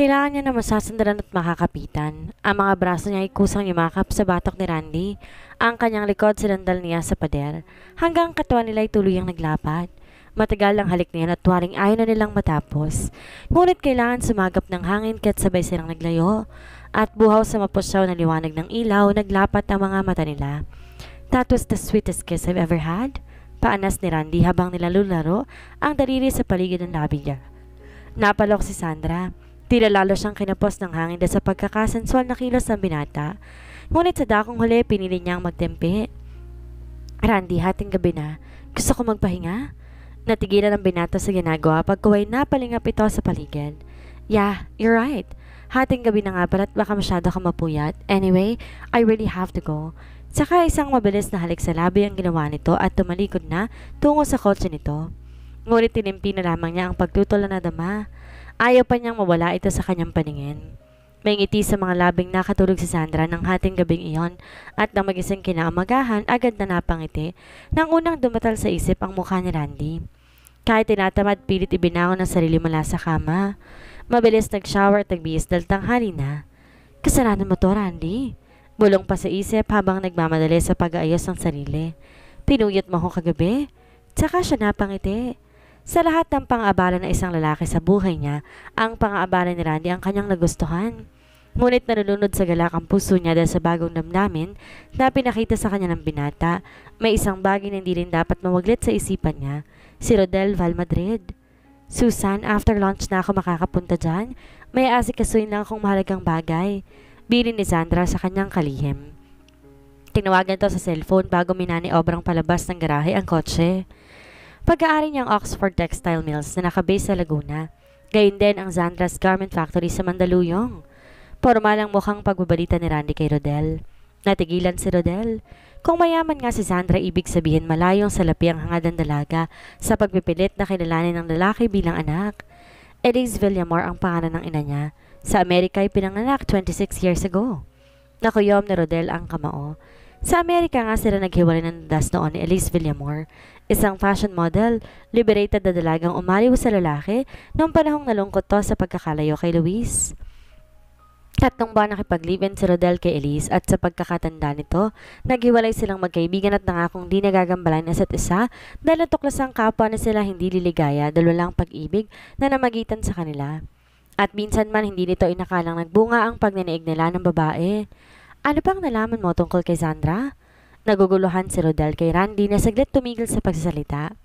Kailangan niya na masasandalan at makakapitan. Ang mga braso niya ay kusang yumakap sa batok ni Randy. Ang kanyang likod sinandal niya sa pader. Hanggang katawan nila ay tuluyang naglapat. Matagal ang halik niya at waring ayaw na nilang matapos. Ngunit kailangan sumagap ng hangin kaya't sabay silang naglayo. At buhaw sa mapusyaw na liwanag ng ilaw, naglapat ang mga mata nila. That was the sweetest kiss I've ever had. Paanas ni Randy habang nilalularo ang daliri sa paligid ng labi niya. Napalok si Sandra. Tila lalo siyang kinapos ng hangin dahil sa pagkakasensual na kilos ng binata. Ngunit sa dakong huli, pinili niyang magtempe. Randy, hating gabi na. Gusto ko magpahinga? Natigilan ang binata sa ginagawa pagkaway napalingap ito sa paligid. Yeah, you're right. Hating gabi na nga pala't baka masyado ka mapuyat. Anyway, I really have to go. Saka isang mabilis na halik sa labi ang ginawa nito at tumalikod na tungo sa kotse nito. Ngunit tinimpi na lamang niya ang pagtutol na dama. Ayaw pa niyang mawala ito sa kanyang paningin. May ngiti sa mga labing nakatulog si Sandra ng hating gabing iyon at nang magising kinaumagahan agad na napangiti nang unang dumatal sa isip ang mukha ni Randy. Kahit tinatamad pilit ibinangon ng sarili mula sa kama. Mabilis nag-shower at nagbihis dahil tanghali na. Kasalanan mo to, Randy. Bulong pa sa isip habang nagmamadali sa pag-aayos ng sarili. Pinuyot mo ako kagabi. Tsaka siya napangiti. Sa lahat ng pang-aabala ng isang lalaki sa buhay niya, ang pang-aabala ni Randy ang kanyang nagustuhan. Ngunit nalulunod sa galak ang puso niya dahil sa bagong damdamin na pinakita sa kanya ng binata. May isang bagay na hindi rin dapat mawaglit sa isipan niya, si Rodel Valmadrid. Susan, after lunch na ako makakapunta dyan. May asikasuin lang akong mahalagang bagay. Bilin ni Sandra sa kanyang kalihim. Tinawagan ito sa cellphone bago minani-obrang palabas ng garahe ang kotse. Pag-aari niyang Oxford Textile Mills na nakabase sa Laguna. Gayun din ang Zandra's Garment Factory sa Mandaluyong. Formal ang mukhang pagbabalita ni Randy kay Rodel. Natigilan si Rodel. Kung mayaman nga si Sandra, ibig sabihin malayong salapi ang hangad ng dalaga sa pagpipilit na kilalanin ng lalaki bilang anak. Elise Villamor ang pangalan ng ina niya. Sa Amerika ay pinanganak 26 years ago. Nakuyom ni Rodel ang kamao. Sa Amerika nga sila naghiwalay ng das noon ni Elise Villamor, isang fashion model, liberated na dalagang umaliw sa lalaki noong panahong nalungkot to sa pagkakalayo kay Luis. 3 buwan nakipag-live-in si Rodel kay Elise at sa pagkakatanda nito, naghiwalay silang magkaibigan at nangakong di nagagambalan na isa't isa dahil natuklas ang kapwa na sila hindi liligaya dahil walang pag-ibig na namagitan sa kanila. At minsan man hindi nito inakalang nagbunga ang pagniniig nila ng babae. Ano pang nalaman mo tungkol kay Sandra? Naguguluhan si Rodel kay Randy na saglit tumigil sa pagsasalita.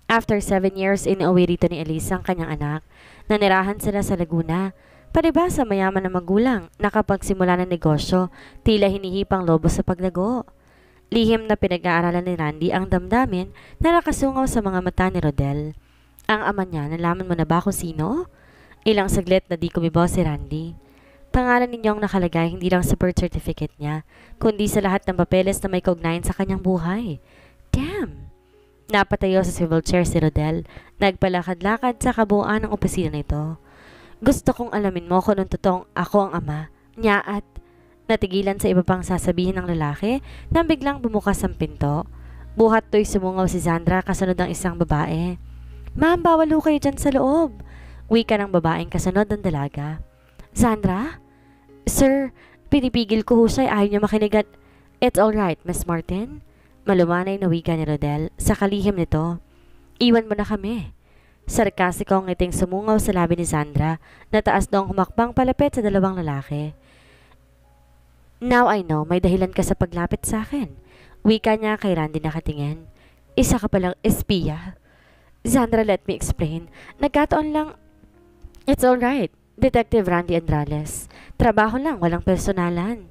After 7 years, inuwi rito ni Elise ang kanyang anak. Nanirahan sila sa Laguna. Palibhasa mayaman na magulang, nakapagsimula ng negosyo, tila hinihipang lobo sa paglago. Lihim na pinag-aaralan ni Randy ang damdamin na nakasungaw sa mga mata ni Rodel. Ang ama niya, nalaman mo na ba kung sino? Ilang saglit na di kumibaw si Randy. Pangalan ninyong nakalagay hindi lang sa birth certificate niya, kundi sa lahat ng papeles na may kaugnayan sa kanyang buhay. Damn! Napatayo sa swivel chair si Rodel, nagpalakad-lakad sa kabuuan ng opisina nito. Gusto kong alamin mo kung anong totoong ako ang ama niya at natigilan sa iba pang sasabihin ng lalaki nang biglang bumukas ang pinto. Buhat to'y sumungaw si Sandra kasunod ng isang babae. Ma'am, bawal ho kayo dyan sa loob. Wika ng babaeng kasunod ng dalaga. Sandra? Sir, pinipigil ko ho siya, ayaw niya makinig at... It's alright, Miss Martin. Malumanay na wika ni Rodel sa kalihim nito. Iwan mo na kami. Sarkasiko ang ngiting sumungaw sa labi ni Sandra na taas noong humakbang palapit sa dalawang lalaki. Now I know, may dahilan ka sa paglapit sa akin. Wika niya kay Randy nakatingin. Isa ka palang espiya. Sandra, let me explain. Nagkataon lang... It's alright. Detective Randy Andrales. Trabaho lang, walang personalan.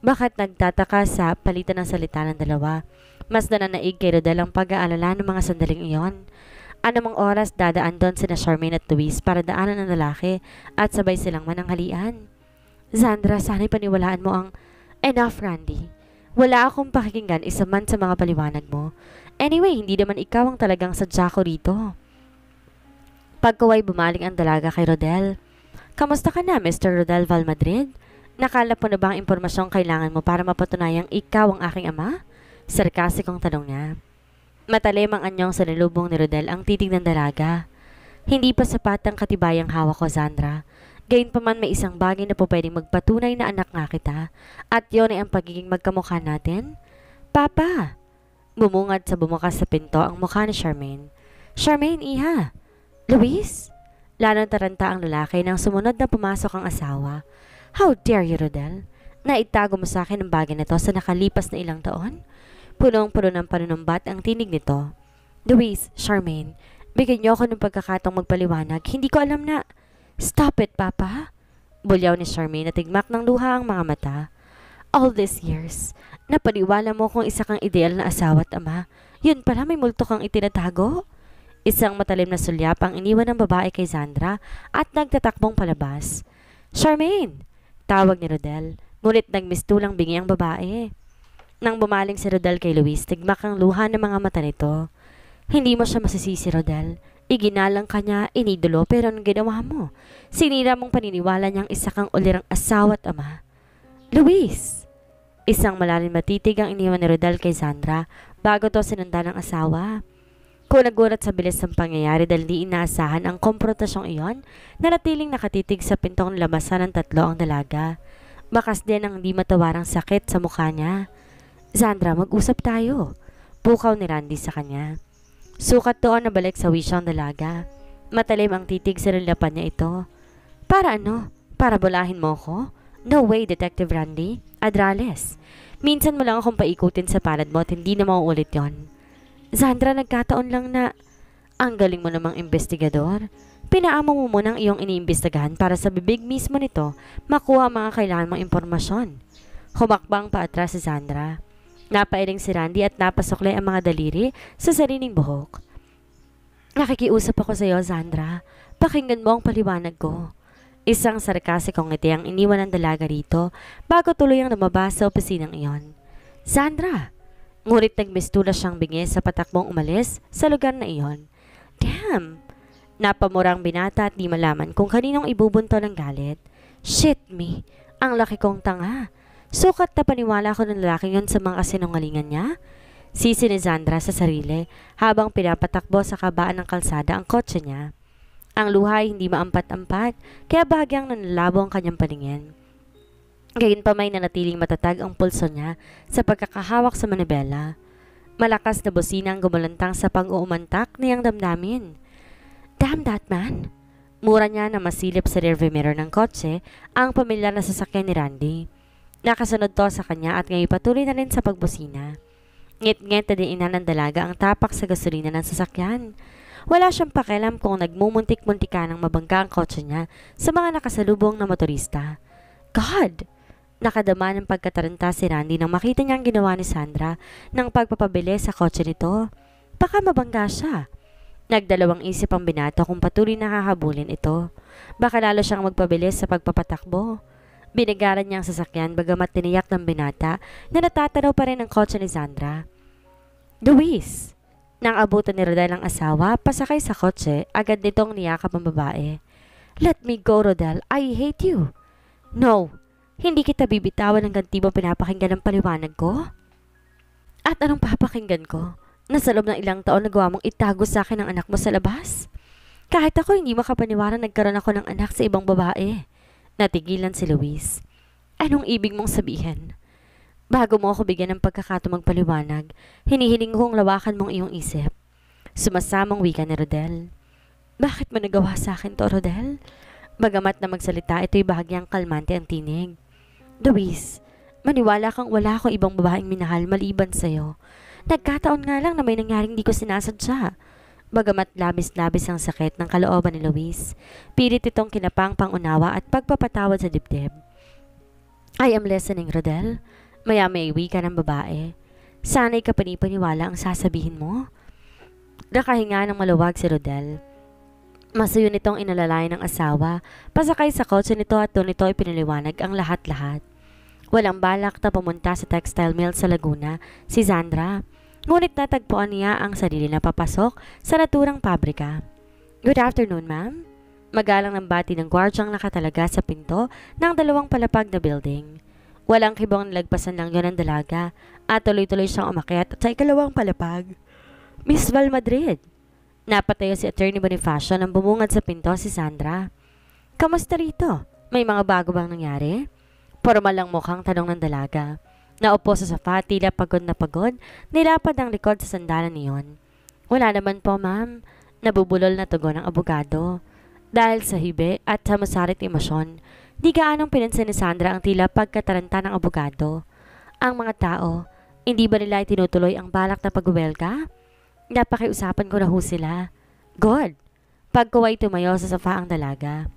Bakit nagtataka sa palitan ng salita ng dalawa? Mas nananaig kay Rodel ang pag-aalala ng mga sandaling iyon. Anumang oras dadaan doon sina Charmaine at Luis para daanan ng lalaki at sabay silang mananghalian. Sandra, sana'y paniwalaan mo ang... Enough, Randy. Wala akong pakikinggan isa man sa mga paliwanag mo. Anyway, hindi naman ikaw ang talagang sadya ko rito. Pagkaway bumaling ang dalaga kay Rodel. Kamusta ka na, Mr. Rodel Valmadrid? Nakalap mo na ba ang impormasyong kailangan mo para mapatunayang ikaw ang aking ama? Sarkasikong tanong niya. Matalim ang anyong sa nalubong ni Rodel ang titig ng dalaga. Hindi pa sapat ang katibayang hawak ko, Sandra. Gayunpaman may isang bagay na po pwedeng magpatunay na anak nga kita, at yon ay ang pagiging magkamukha natin. Papa! Bumungad sa bumukas sa pinto ang mukha ni Charmaine. Charmaine, iha! Luis? Lalong taranta ang lalaki nang sumunod na pumasok ang asawa. How dare you, Rodel? Naitago mo sa akin ang bagay na to sa nakalipas na ilang taon? Punong-puno ng panunumbat ang tinig nito. Luis, Charmaine, bigyan niyo ako ng pagkakataong magpaliwanag. Hindi ko alam na... Stop it, Papa! Bulyaw ni Charmaine at tigmak ng luha ang mga mata. All these years, napaniwala mo kung isa kang ideal na asawa at ama. Yun pala may multo kang itinatago? Isang matalim na sulyap ang iniwan ng babae kay Sandra at nagtatakbong palabas. Charmaine! Tawag ni Rodel, ngunit nagmistulang bingi ang babae. Nang bumaling si Rodel kay Luis, tigmak ang luha ng mga mata nito. Hindi mo siya masisisi, Rodel. Iginalang ka niya, inidolo, pero anong ginawa mo? Sinira mong paniniwala niyang isa kang ulirang asawa at ama. Luis! Isang malalim matitig ang iniwan ni Rodel kay Sandra bago to sinundan ng asawa. Kung nagulat sa bilis ng pangyayari dahil di inaasahan ang komprontasyong iyon, nanatiling nakatitig sa pintong labasan ng tatlo ang dalaga. Bakas din ang di matawarang sakit sa mukha niya. Sandra, mag-usap tayo. Pukaw ni Randy sa kanya. Sukat doon na balik sa wisyo ang dalaga. Matalim ang titig sa lalapan niya ito. Para ano? Para bulahin mo ko? No way, Detective Randy. Adrales. Minsan mo lang akong paikutin sa palad mo at hindi na mauulit yon. Sandra, nagkataon lang na ang galing mo namang investigador. Pinaamo mo muna ang iyong iniimbestigahan para sa bibig mismo nito makuha ang mga kailangan mong impormasyon. Humakbang pa atras si Sandra. Napailing si Randy at napasuklay ang mga daliri sa sariling buhok. Nakikiusap ako sa iyo, Sandra. Pakinggan mo ang paliwanag ko. Isang sarkasikong ngiti ang iniwan ng dalaga rito bago tuluyang lumabas sa opisinang iyon. Sandra! Ngunit nagmistula siyang bingi sa patakbong umalis sa lugar na iyon. Damn! Napamura ang binata at di malaman kung kaninong ibubunto ng galit. Shit me! Ang laki kong tanga! Sukat na paniwala ko ng lalaki yun sa mga kasinungalingan niya? Sisi ni Sandra sa sarili habang pinapatakbo sa kabaan ng kalsada ang kotse niya. Ang luha ay hindi maampat-ampat kaya bahagyang nanlalabo ang kanyang paningin. Gayunpaman may nanatiling matatag ang pulso niya sa pagkakahawak sa manibela. Malakas na busina ang gumulantang sa pang-uumantak niyang damdamin. Damn that man! Mura niya na masilip sa rearview mirror ng kotse ang pamilyar na sasakyan ni Randy. Nakasunod to sa kanya at ngayon patuloy na rin sa pagbusina. Ngit-ngit na din ina ng dalaga ang tapak sa gasolina ng sasakyan. Wala siyang pakialam kung nagmumuntik-muntika ng mabangga ang kotse niya sa mga nakasalubong na motorista. God! Nakadama ng pagkataranta si Randy nang makita niyang ginawa ni Sandra ng pagpapabili sa kotse nito. Baka mabangga siya. Nagdalawang isip ang binato kung patuloy na hahabulin ito. Baka lalo siyang magpabilis sa pagpapatakbo. Binigaran niya ang sasakyan bagamat tiniyak ng binata na natatanaw pa rin ang kotse ni Sandra. Luis! Nang abutan ni Rodel ang asawa, pasakay sa kotse, agad nitong niyakap ang babae. Let me go, Rodel. I hate you. No! Hindi kita bibitawan hanggang di mo pinapakinggan ang paliwanag ko? At anong papakinggan ko? Nasa loob ng ilang taon nagawa mong itago sa akin ang anak mo sa labas? Kahit ako hindi makapaniwala nagkaroon ako ng anak sa ibang babae. Natigilan si Luis. Anong ibig mong sabihin? Bago mo ako bigyan ng pagkakataong magpaliwanag, hinihiling kong lawakan mong iyong isip. Sumasamang wika ni Rodel. Bakit mo nagawa sa akin to, Rodel? Bagamat na magsalita, ito'y bahagyang kalmante ang tinig. Luis, maniwala kang wala akong ibang babaeng minahal maliban sa'yo. Nagkataon nga lang na may nangyaring di ko sinasadya. Bagamat labis-labis ang sakit ng kalooban ni Luis, pilit itong kinapang pangunawa at pagpapatawad sa dibdib. I am listening, Rodel. Maya-may wika ng babae. Sana'y kapanipaniwala ang sasabihin mo. Nakahinga ng maluwag si Rodel. Masuyo nitong inalalay ng asawa, pasakay sa kotse nito at doon nito ipinaliwanag ang lahat-lahat. Walang balak na pumunta sa textile mill sa Laguna si Sandra. Ngunit natagpuan niya ang sarili na papasok sa naturang pabrika. Good afternoon, ma'am. Magalang ng bati ng gwardyang nakatalaga sa pinto ng dalawang palapag na building. Walang kibong nilagpasan lang yun ng dalaga at tuloy-tuloy siyang umakyat sa ikalawang palapag. Miss Val Madrid. Napatayo si Attorney Bonifacio nang bumungad sa pinto si Sandra. Kamusta rito? May mga bago bang nangyari? Formal lang mukhang tanong ng dalaga. Naupo sa sofa, tila pagod na pagod, nilapad ang likod sa sandalan niyon. Wala naman po, ma'am. Nabubulol na tugon ng abogado. Dahil sa hibe at sa masarit emosyon, di gaanong pinansin ni Sandra ang tila pagkataranta ng abogado. Ang mga tao, hindi ba nila itinutuloy ang balak na pagwelga? Napakiusapan ko na ho sila. Good. Pagkuway tumayo sa sofa ang dalaga.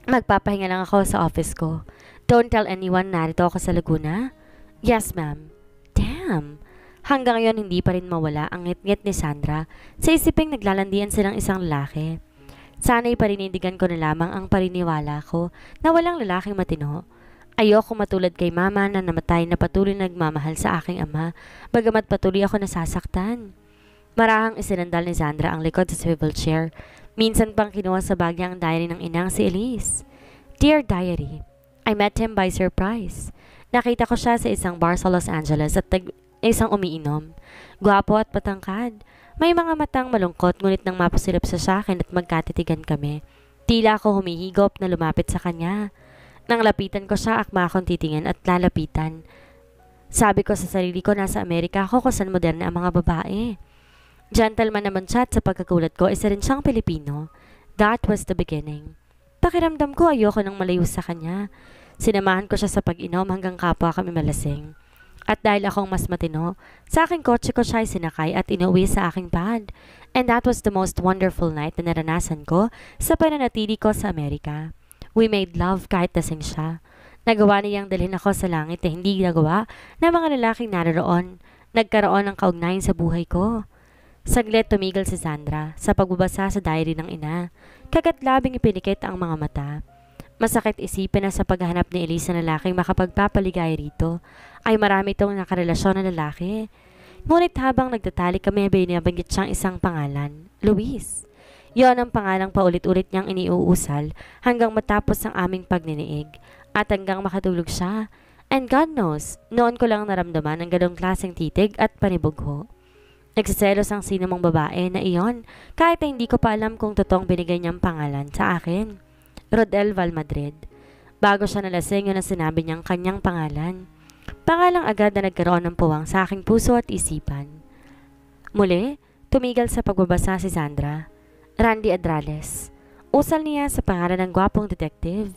Magpapahinga lang ako sa office ko. Don't tell anyone narito ako sa Laguna. Yes, ma'am. Damn. Hanggang ngayon hindi pa rin mawala ang ngit-ngit ni Sandra sa isiping naglalandian silang isang lalaki. Sana'y parinindigan ko na lamang ang pariniwala ko na walang lalaking matino. Ayoko matulad kay mama na namatay na patuloy nagmamahal sa aking ama, bagamat patuloy ako nasasaktan. Marahang isinandal ni Sandra ang likod sa swivel chair. Minsan pang kinuha sa bagya ang diary ng inang si Elise. Dear Diary, I met him by surprise. Nakita ko siya sa isang bar sa Los Angeles at isang umiinom. Gwapo at patangkad. May mga matang malungkot ngunit nang mapasilip sa akin at magkatitigan kami. Tila ako humihigop na lumapit sa kanya. Nang lapitan ko siya, akma akong titingin at lalapitan. Sabi ko sa sarili ko, nasa Amerika ako kung saan moderna ang mga babae. Gentleman naman siya at sa pagkagulat ko, isa rin siyang Pilipino. That was the beginning. Pakiramdam ko ayoko nang malayo sa kanya. Sinamahan ko siya sa pag-inom hanggang kapwa kami malasing. At dahil akong mas matino, sa aking kotse ko siya sinakay at inuwi sa aking pad. And that was the most wonderful night na naranasan ko sa pananatili ko sa Amerika. We made love kahit lasing siya. Nagawa niyang dalhin ako sa langit na hindi nagawa ng mga lalaking naroon. Nagkaroon ng kaugnayan sa buhay ko. Saglit tumigil si Sandra sa pagbabasa sa diary ng ina. Kagatlabing ipinikit ang mga mata. Masakit isipin na sa paghahanap ni Elise na lalaking makapagpapaligay rito ay marami itong nakarelasyon na lalaki. Ngunit habang nagtatali kami, binabanggit siyang isang pangalan, Luis. Yon ang pangalang paulit-ulit niyang iniuusal hanggang matapos ang aming pagniniig at hanggang makatulog siya. And God knows, noon ko lang naramdaman ang ganong klaseng titig at panibugho. Nagsiselos ang sino mong babae na iyon kahit na hindi ko pa alam kung totoong binigay niyang pangalan sa akin. Rodel Valmadrid. Bago siya nalasing, yun ang sinabi niyang kanyang pangalan. Pangalang agad na nagkaroon ng puwang sa aking puso at isipan. Muli, tumigil sa pagbabasa si Sandra. Randy Adrales. Usal niya sa pangalan ng gwapong detective.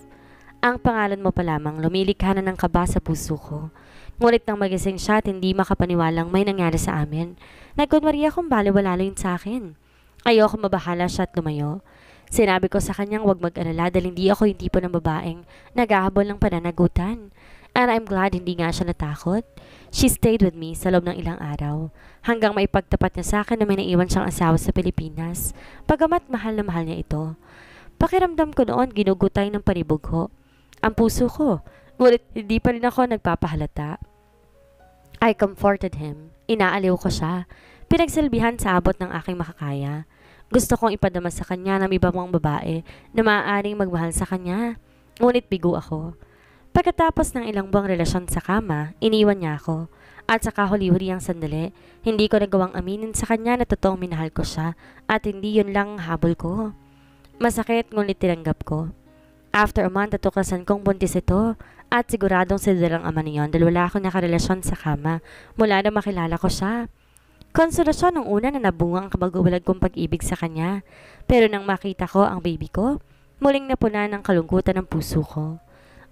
Ang pangalan mo pa lamang lumilikha na ng kaba sa puso ko. Ngunit nang magising siya at hindi makapaniwalang may nangyari sa amin, nagkunwari akong baliwala yun sa akin. Ayoko mabahala siya at lumayo. Sinabi ko sa kanyang huwag mag-alala dahil hindi ako yung tipo ng babaeng naghahabol ng pananagutan. And I'm glad hindi nga siya natakot. She stayed with me sa loob ng ilang araw hanggang maipagtapat niya sa akin na may naiwan siyang asawa sa Pilipinas. Pagamat mahal na mahal niya ito. Pakiramdam ko noon ginugutay ng panibugho ang puso ko. Ngunit hindi pa rin ako nagpapahalata. I comforted him. Inaaliw ko siya. Pinagsilbihan sa abot ng aking makakaya. Gusto kong ipadama sa kanya na may ibang babae na maaaring magmahal sa kanya. Ngunit bigo ako. Pagkatapos ng ilang buwang relasyon sa kama, iniwan niya ako. At sa kahuli-huli ang sandali, hindi ko nagawang aminin sa kanya na totoong minahal ko siya at hindi yun lang ang habol ko. Masakit ngunit tinanggap ko. After a month, natuklasan kong buntis ito at siguradong sinulang ama niyon dahil wala akong nakarelasyon sa kama mula na makilala ko siya. Konsolasyon ng una na nabunga ang kabagubalag kong pag-ibig sa kanya. Pero nang makita ko ang baby ko, muling napuna ng kalungkutan ng puso ko.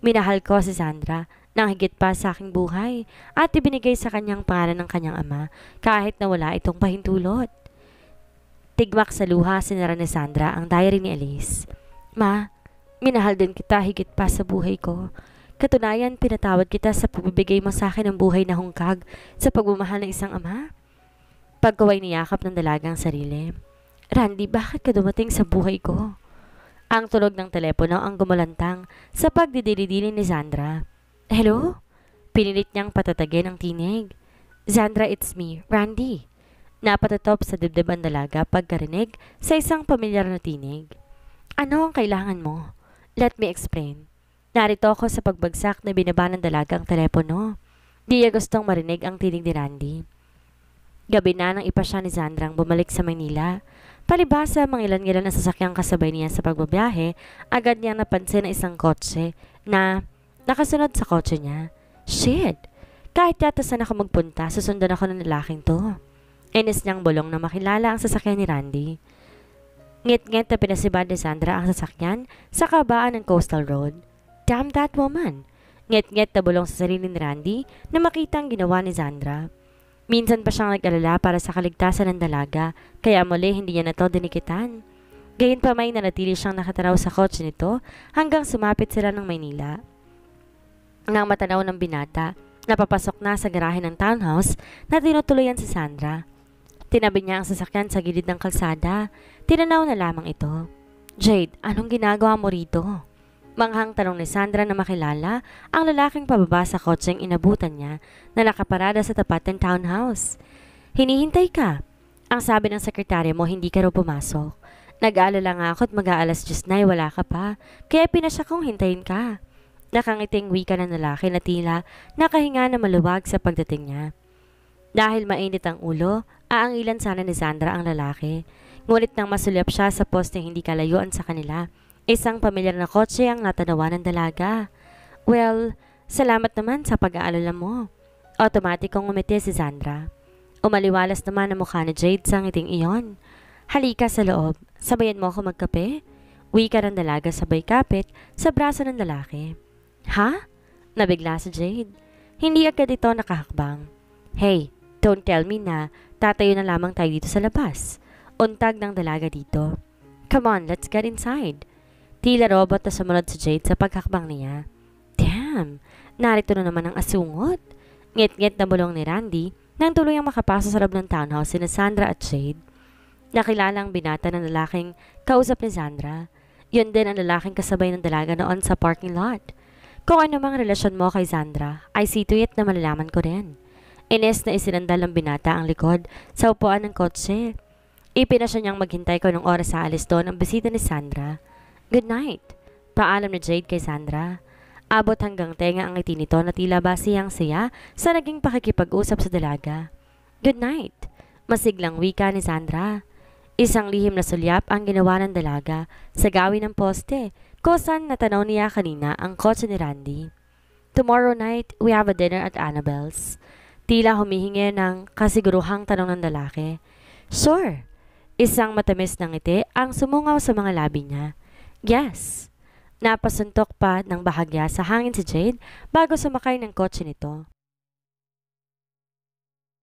Minahal ko si Sandra nang higit pa sa aking buhay at ibinigay sa kanyang pangalan ng kanyang ama kahit na wala itong pahintulot. Tigmak sa luha sinara ni Sandra ang diary ni Elise. Ma, minahal din kita higit pa sa buhay ko. Katunayan, pinatawad kita sa pagbibigay mo sa akin ng buhay na hungkag sa pagmamahal ng isang ama. Pagkaway niyakap ng dalagang sarili. Randy, bakit ka dumating sa buhay ko? Ang tunog ng telepono ang gumulantang sa pagdidilidili ni Sandra. Hello? Pinilit niyang patatagin ang tinig. Sandra, it's me, Randy. Napatutop sa dibdib ang dalaga pagkarinig sa isang pamilyar na tinig. Ano ang kailangan mo? Let me explain. Narito ako sa pagbagsak na binaba ng dalaga ang telepono. Di niya gustong marinig ang tinig ni Randy. Gabi na nang ipasya ni Sandra ang bumalik sa Maynila. Palibhasa mangilan-ngilan na sasakyang kasabay niya sa pagbabiyahe, agad niyang napansin ang isang kotse na nakasunod sa kotse niya. Shit! Kahit yata saan ako magpunta, susundan ako ng lalaking to. Inis niyang bulong na makilala ang sasakyan ni Randy. Ngit-ngit na pinasibad ni Sandra ang sasakyan sa kabaan ng Coastal Road. Damn that woman! Ngit-ngit na bulong sa sarili ni Randy na makita ang ginawa ni Sandra. Minsan pa siyang nag-alala para sa kaligtasan ng dalaga, kaya muli hindi niya na to dinikitan. Gayunpaman nanatili siyang nakataraw sa kotse nito hanggang sumapit sila ng Maynila. Nang matanaw ng binata, napapasok na sa garahe ng townhouse na tinutuloyan si Sandra. Tinabi niya ang sasakyan sa gilid ng kalsada. Tinanaw na lamang ito. Jade, anong ginagawa mo rito? Manghang tanong ni Sandra na makilala ang lalaking pababa sa kotseng inabutan niya na nakaparada sa tapat ng townhouse. Hinihintay ka. Ang sabi ng sekretarya mo hindi ka raw pumasok. Nag-aalala nga ako at mag-aalas 10 na wala ka pa, kaya pinasya kong hintayin ka. Nakangiting wika ng lalaki na tila nakahinga na maluwag sa pagdating niya. Dahil mainit ang ulo, aangilan sana ni Sandra ang lalaki. Ngunit nang masulyap siya sa posteng hindi kalayuan sa kanila, isang pamilyar na kotse ang natanawa ng dalaga. Well, salamat naman sa pag-aalala mo. Otomatikong umiti si Sandra. Umaliwalas naman ang mukha ni Jade sa ngiting iyon. Halika sa loob, sabayan mo ako magkape? Wika ng dalaga sabay kapit sa braso ng lalaki. Ha? Nabigla si Jade. Hindi agad ito nakahakbang. Hey, don't tell me na tatayo na lamang tayo dito sa labas. Untag ng dalaga dito. Come on, let's get inside. Tila robot na sumunod si Jade sa paghakbang niya. Damn, narito na naman ang asungot. Ngit-ngit na bulong ni Randy nang tuluyang makapasok sa loob ng townhouse sina Sandra at Jade. Nakilala ang binata ng lalaking kausap ni Sandra. Yun din ang lalaking kasabay ng dalaga noon sa parking lot. Kung ano mang relasyon mo kay Sandra, ay see to it na malalaman ko rin. Ines na isinandal ng binata ang likod sa upuan ng kotse. Ipinasya niyang maghintay ko ng oras sa alis doon ang bisita ni Sandra. Good night. Paalam ni Jade kay Sandra. Abot hanggang tenga ang ngiti nito na tila ba siyang-siya sa naging pakikipag-usap sa dalaga. Good night. Masiglang wika ni Sandra. Isang lihim na sulyap ang ginawa ng dalaga sa gawin ng poste kung saan natanaw niya kanina ang kotse ni Randy. Tomorrow night, we have a dinner at Annabelle's. Tila humihingi ng kasiguruhang tanong ng lalaki. Sure. Isang matamis na ngiti ang sumungaw sa mga labi niya. Yes. Napasuntok pa ng bahagya sa hangin si Jade bago sumakay ng kotse nito.